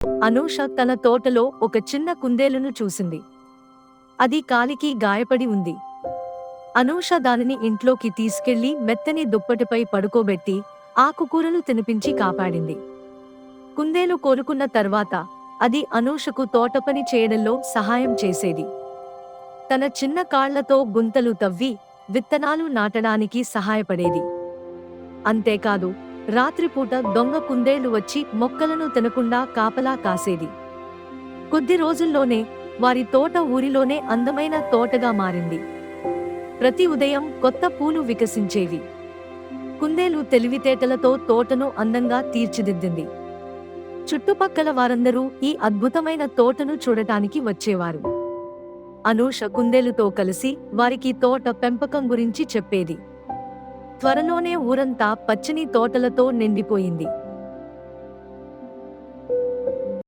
అనూష తన తోటలో ఒక చిన్న కుందేలును చూసింది. అది కాలికి గాయపడి ఉంది. అనూష దానిని ఇంట్లోకి తీసుకెళ్లి మెత్తని దుప్పటిపై పడుకోబెట్టి ఆకుకూరలు తినిపించి కాపాడింది. కుందేలు కోలుకున్న తర్వాత అది అనూషకు తోటపని చేయడంలో సహాయం చేసేది. తన చిన్న కాళ్లతో గుంతలు తవ్వి విత్తనాలు నాటడానికి సహాయపడేది. అంతేకాదు, రాత్రిపూట దొంగ కుందేలు వచ్చి మొక్కలను తినకుండా కాపలా కాసేది. కొద్ది రోజుల్లోనే వారి తోట ఊరిలోనే అందమైన తోటగా మారింది. ప్రతి ఉదయం కొత్త పూలు వికసించేవి. కుందేలు తెలివితేటలతో తోటను అందంగా తీర్చిదిద్దింది. చుట్టుపక్కల వారందరూ ఈ అద్భుతమైన తోటను చూడటానికి వచ్చేవారు. అనూష కుందేలుతో కలిసి వారికి తోట పెంపకం గురించి చెప్పేది. త్వరలోనే ఊరంతా పచ్చని తోటలతో నిండిపోయింది.